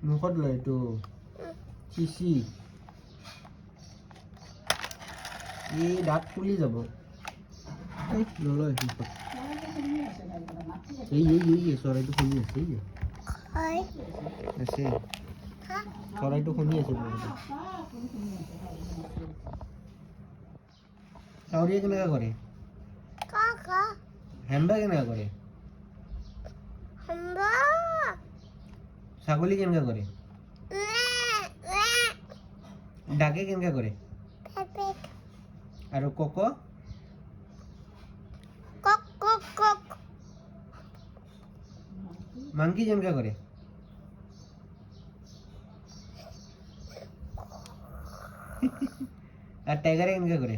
মুখত লয় এইটো চিচি এই দাঁত ফুলি যাব এই নলয় মুখত এই চৰাইটো শুনি আছে আছে চৰাইটো শুনি আছে কাউৰীয়ে কেনেকুৱা কৰে হেম্বা কেনেকুৱা কৰে ছাগলী কেনেকুৱা কৰে ডাকে কেনেকুৱা কৰে আৰু কক মাংকি কেনেকুৱা কৰে আৰ টাইগাৰে কেনকা কৰে